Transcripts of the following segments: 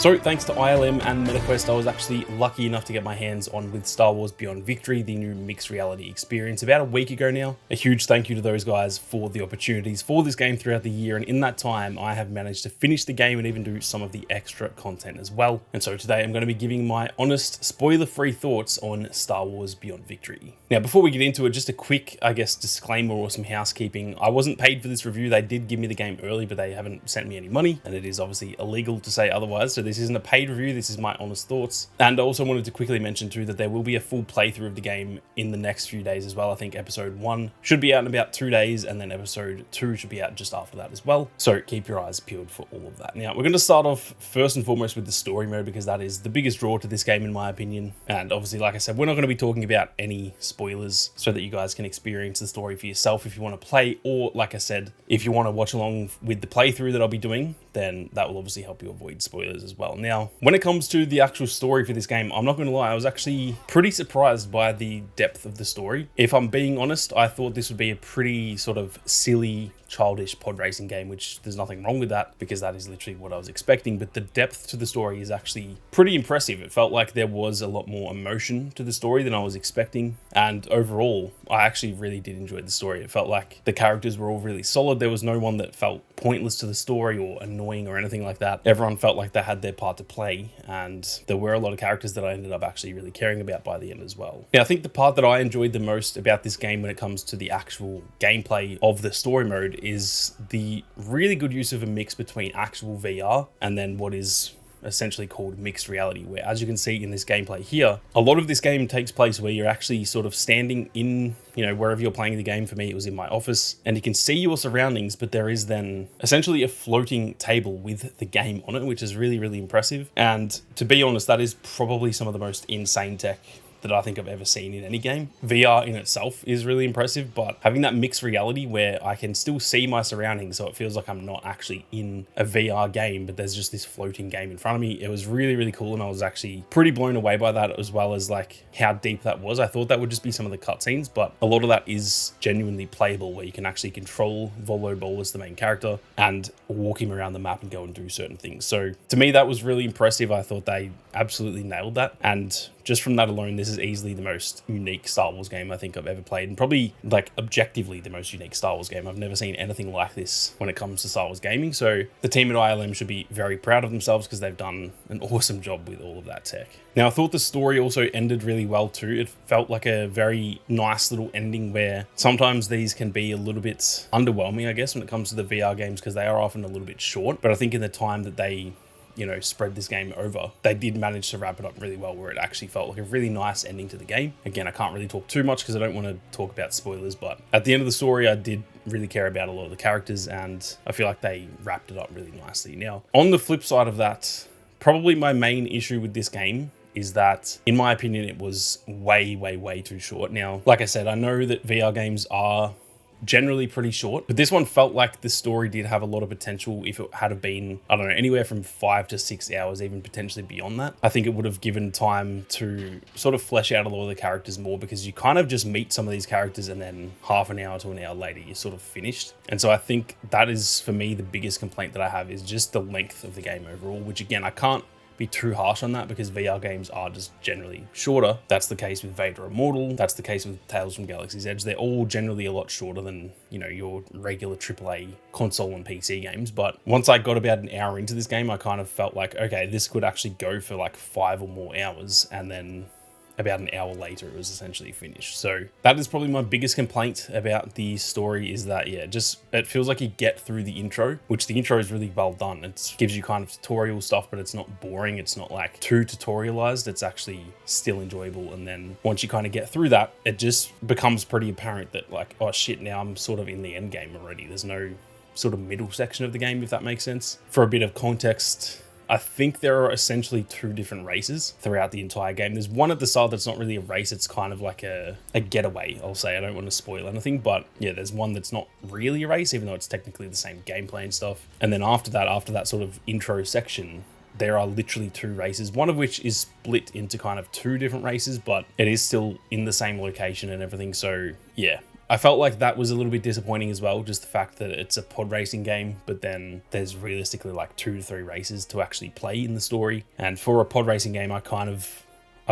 So thanks to ILM and MetaQuest, I was actually lucky enough to get my hands on with Star Wars Beyond Victory, the new mixed reality experience, about a week ago now. A huge thank you to those guys for the opportunities for this game throughout the year, and in that time I have managed to finish the game and even do some of the extra content as well. And so today I'm going to be giving my honest, spoiler-free thoughts on Star Wars Beyond Victory. Now before we get into it, just a quick, disclaimer or some housekeeping. I wasn't paid for this review. They did give me the game early, but they haven't sent me any money, and it is obviously illegal to say otherwise, so this isn't a paid review, this is my honest thoughts. And I also wanted to quickly mention too that there will be a full playthrough of the game in the next few days as well. I think episode 1 should be out in about 2 days, and then episode 2 should be out just after that as well. So keep your eyes peeled for all of that. Now we're going to start off first and foremost with the story mode, because that is the biggest draw to this game in my opinion. And obviously, like I said, we're not going to be talking about any spoilers so that you guys can experience the story for yourself if you want to play, or like I said, if you want to watch along with the playthrough that I'll be doing, then that will obviously help you avoid spoilers as well. Now, when it comes to the actual story for this game, I'm not going to lie, I was actually pretty surprised by the depth of the story. If I'm being honest, I thought this would be a pretty sort of silly, childish pod racing game, which there's nothing wrong with that because that is literally what I was expecting, but the depth to the story is actually pretty impressive. It felt like there was a lot more emotion to the story than I was expecting, and overall I actually really did enjoy the story. It felt like the characters were all really solid. There was no one that felt pointless to the story or annoying or anything like that. Everyone felt like they had their part to play, and there were a lot of characters that I ended up actually really caring about by the end as well. Now I think the part that I enjoyed the most about this game when it comes to the actual gameplay of the story mode is the really good use of a mix between actual VR and then what is essentially called mixed reality, where, as you can see in this gameplay here, a lot of this game takes place where you're actually sort of standing in, wherever you're playing the game. For me, it was in my office, and you can see your surroundings, but there is then essentially a floating table with the game on it, which is really, really impressive. And to be honest, that is probably some of the most insane tech that I think I've ever seen in any game. VR in itself is really impressive, but having that mixed reality where I can still see my surroundings, so it feels like I'm not actually in a VR game, but there's just this floating game in front of me. It was really, really cool, and I was actually pretty blown away by that, as well as like how deep that was. I thought that would just be some of the cutscenes, but a lot of that is genuinely playable, where you can actually control Volo Bolas, the main character, and walk him around the map and go and do certain things. So to me, that was really impressive. I thought they absolutely nailed that, and just from that alone, this is easily the most unique Star Wars game I think I've ever played, and probably like objectively the most unique Star Wars game. I've never seen anything like this when it comes to Star Wars gaming, so the team at ILM should be very proud of themselves because they've done an awesome job with all of that tech. Now, I thought the story also ended really well too. It felt like a very nice little ending, where sometimes these can be a little bit underwhelming, I guess, when it comes to the VR games, because they are often a little bit short, but I think in the time that they spread this game over, they did manage to wrap it up really well, where it actually felt like a really nice ending to the game. Again, I can't really talk too much because I don't want to talk about spoilers, but at the end of the story, I did really care about a lot of the characters, and I feel like they wrapped it up really nicely. Now, on the flip side of that, probably my main issue with this game is that, in my opinion, it was way, way, way too short. Now, like I said, I know that VR games are generally pretty short, but this one felt like the story did have a lot of potential. If it had been, I don't know, anywhere from 5 to 6 hours, even potentially beyond that, I think it would have given time to sort of flesh out a lot of the characters more, because you kind of just meet some of these characters and then half an hour to an hour later you're sort of finished. And so I think that is, for me, the biggest complaint that I have is just the length of the game overall, which again, I can't be too harsh on that because VR games are just generally shorter. That's the case with Vader Immortal. That's the case with Tales from Galaxy's Edge. They're all generally a lot shorter than, your regular AAA console and PC games. But once I got about an hour into this game, I kind of felt like, okay, this could actually go for like 5 or more hours. And then about an hour later, it was essentially finished. So that is probably my biggest complaint about the story, is that, it feels like you get through the intro, which the intro is really well done. It gives you kind of tutorial stuff, but it's not boring. It's not like too tutorialized. It's actually still enjoyable. And then once you kind of get through that, it just becomes pretty apparent that like, oh shit, now I'm sort of in the end game already. There's no sort of middle section of the game, if that makes sense. For a bit of context, I think there are essentially 2 different races throughout the entire game. There's one at the start that's not really a race. It's kind of like a getaway, I'll say. I don't want to spoil anything, but yeah, there's one that's not really a race, even though it's technically the same gameplay and stuff. And then after that sort of intro section, there are literally 2 races, one of which is split into kind of 2 different races, but it is still in the same location and everything. So yeah, I felt like that was a little bit disappointing as well, just the fact that it's a pod racing game, but then there's realistically like 2 to 3 races to actually play in the story. And for a pod racing game, I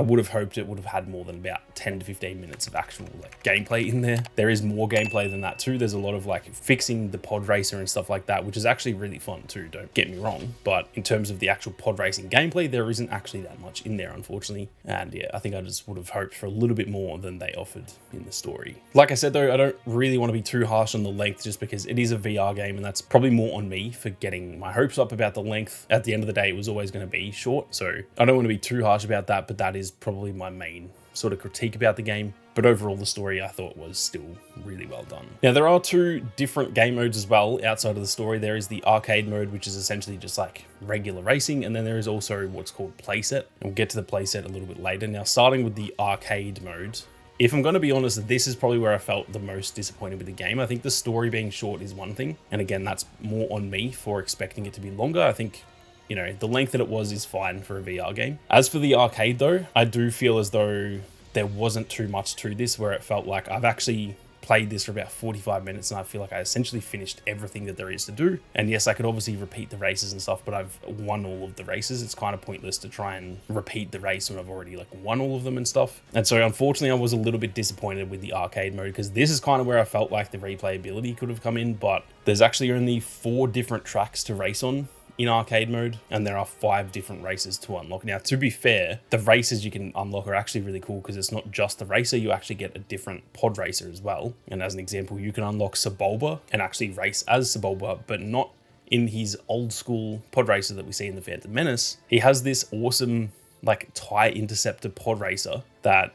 would have hoped it would have had more than about 10 to 15 minutes of actual like gameplay in there. There is more gameplay than that too. There's a lot of like fixing the pod racer and stuff like that, which is actually really fun too, don't get me wrong. But in terms of the actual pod racing gameplay, there isn't actually that much in there, unfortunately. And yeah, I think I just would have hoped for a little bit more than they offered in the story. Like I said though, I don't really want to be too harsh on the length just because it is a VR game, and that's probably more on me for getting my hopes up about the length. At the end of the day, it was always going to be short. So I don't want to be too harsh about that, but that is probably my main sort of critique about the game. But overall, the story I thought was still really well done. Now, there are 2 different game modes as well outside of the story. There is the arcade mode, which is essentially just like regular racing. And then there is also what's called playset. And we'll get to the playset a little bit later. Now, starting with the arcade mode, if I'm going to be honest, this is probably where I felt the most disappointed with the game. I think the story being short is one thing. And again, that's more on me for expecting it to be longer. I think, you know, the length that it was is fine for a VR game. As for the arcade though, I do feel as though there wasn't too much to this, where it felt like I've actually played this for about 45 minutes and I feel like I essentially finished everything that there is to do. And yes, I could obviously repeat the races and stuff, but I've won all of the races. It's kind of pointless to try and repeat the race when I've already like won all of them and stuff. And so unfortunately, I was a little bit disappointed with the arcade mode, because this is kind of where I felt like the replayability could have come in, but there's actually only 4 different tracks to race on in arcade mode, and there are 5 different races to unlock. Now, to be fair, the races you can unlock are actually really cool, because it's not just the racer, you actually get a different pod racer as well. And as an example, you can unlock Sebulba and actually race as Sebulba, but not in his old school pod racer that we see in the Phantom Menace. He has this awesome like TIE Interceptor pod racer that,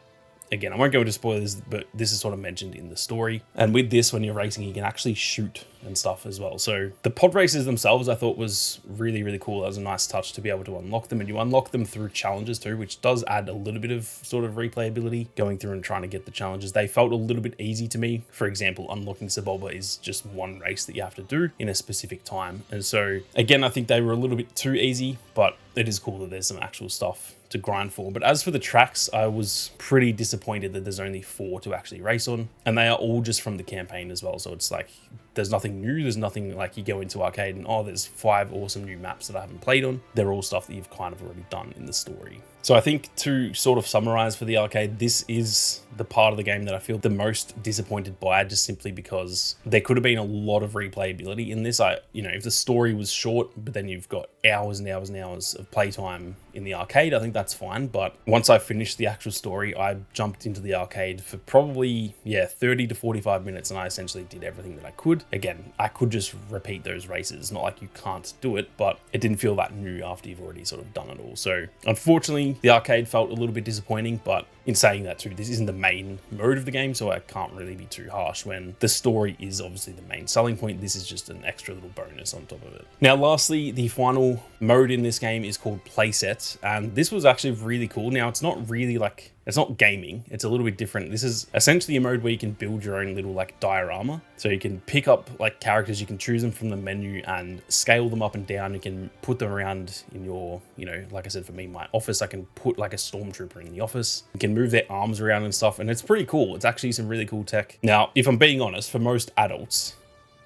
again, I won't go into spoilers, but this is sort of mentioned in the story. And with this, when you're racing, you can actually shoot and stuff as well. So the pod races themselves, I thought was really, really cool. That was a nice touch to be able to unlock them. And you unlock them through challenges too, which does add a little bit of sort of replayability, going through and trying to get the challenges. They felt a little bit easy to me. For example, unlocking Sebulba is just one race that you have to do in a specific time. And so again, I think they were a little bit too easy, but it is cool that there's some actual stuff to grind for. But as for the tracks, I was pretty disappointed that there's only 4 to actually race on, and they are all just from the campaign as well. So it's like there's nothing new. There's nothing like you go into arcade and, oh, there's 5 awesome new maps that I haven't played on. They're all stuff that you've kind of already done in the story. So I think to sort of summarize for the arcade, this is the part of the game that I feel the most disappointed by, just simply because there could have been a lot of replayability in this. If the story was short, but then you've got hours and hours and hours of playtime in the arcade, I think that's fine. But once I finished the actual story, I jumped into the arcade for probably, 30 to 45 minutes, and I essentially did everything that I could. Again, I could just repeat those races. It's not like you can't do it, but it didn't feel that new after you've already sort of done it all. So unfortunately, the arcade felt a little bit disappointing, but in saying that too, this isn't the main mode of the game, so I can't really be too harsh when the story is obviously the main selling point. This is just an extra little bonus on top of it. Now, lastly, the final mode in this game is called Playset, and this was actually really cool. Now, it's not really like, it's not gaming. It's a little bit different. This is essentially a mode where you can build your own little like diorama. So you can pick up like characters, you can choose them from the menu and scale them up and down. You can put them around in your, like I said, for me, my office, I can put like a stormtrooper in the office. You can move their arms around and stuff, and it's pretty cool. It's actually some really cool tech. Now, if I'm being honest, for most adults,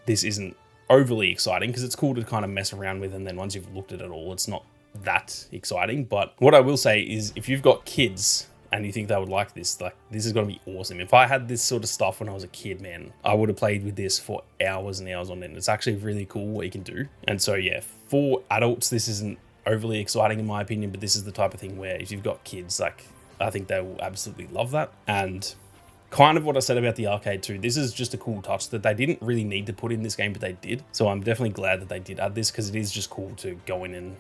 this isn't overly exciting, because it's cool to kind of mess around with, and then once you've looked at it all, it's not that exciting. But what I will say is, if you've got kids and you think they would like this is going to be awesome. If I had this sort of stuff when I was a kid, man, I would have played with this for hours and hours on end. It's actually really cool what you can do. And so yeah, for adults, this isn't overly exciting in my opinion, but this is the type of thing where if you've got kids, like, I think they will absolutely love that. And kind of what I said about the arcade too, this is just a cool touch that they didn't really need to put in this game, but they did. So I'm definitely glad that they did add this, because it is just cool to go in and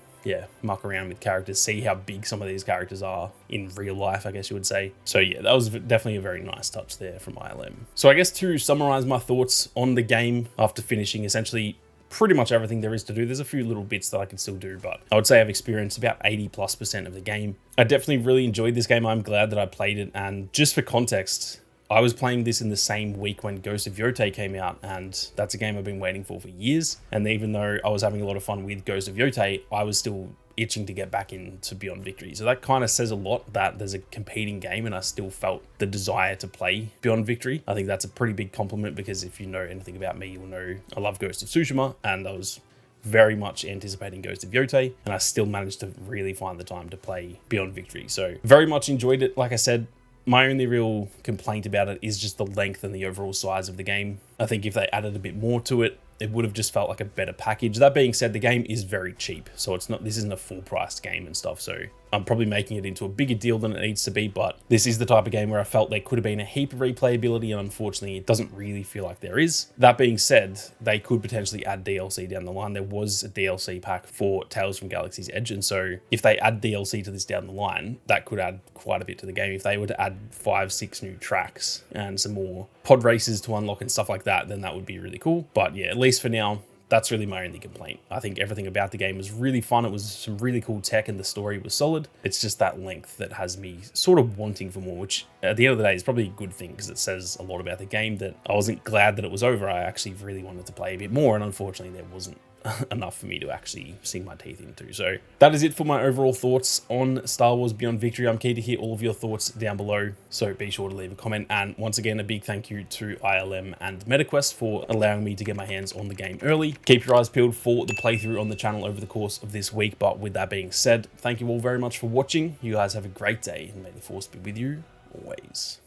muck around with characters, see how big some of these characters are in real life, I guess you would say. So yeah, that was definitely a very nice touch there from ILM. So I guess to summarize my thoughts on the game after finishing essentially pretty much everything there is to do, there's a few little bits that I can still do, but I would say I've experienced about 80+% of the game. I definitely really enjoyed this game. I'm glad that I played it. And just for context, I was playing this in the same week when Ghost of Yotei came out, and that's a game I've been waiting for years. And even though I was having a lot of fun with Ghost of Yotei, I was still itching to get back into Beyond Victory. So that kind of says a lot that there's a competing game and I still felt the desire to play Beyond Victory. I think that's a pretty big compliment, because if you know anything about me, you'll know I love Ghost of Tsushima, and I was very much anticipating Ghost of Yotei, and I still managed to really find the time to play Beyond Victory. So very much enjoyed it. Like I said, my only real complaint about it is just the length and the overall size of the game. I think if they added a bit more to it, it would have just felt like a better package. That being said, the game is very cheap, so this isn't a full priced game and stuff, so I'm probably making it into a bigger deal than it needs to be, but this is the type of game where I felt there could have been a heap of replayability, and unfortunately it doesn't really feel like there is. That being said, they could potentially add DLC down the line. There was a DLC pack for Tales from Galaxy's Edge, and so if they add DLC to this down the line, that could add quite a bit to the game. If they were to add 5-6 new tracks and some more pod races to unlock and stuff like that, then that would be really cool. But yeah, at least for now, that's really my only complaint. I think everything about the game was really fun. It was some really cool tech and the story was solid. It's just that length that has me sort of wanting for more, which at the end of the day is probably a good thing, because it says a lot about the game that I wasn't glad that it was over. I actually really wanted to play a bit more, and unfortunately there wasn't enough for me to actually sink my teeth into. So that is it for my overall thoughts on Star Wars Beyond Victory. I'm keen to hear all of your thoughts down below, so be sure to leave a comment. And once again, a big thank you to ILM and MetaQuest for allowing me to get my hands on the game early. Keep your eyes peeled for the playthrough on the channel over the course of this week. But with that being said, thank you all very much for watching. You guys have a great day, and may the Force be with you always.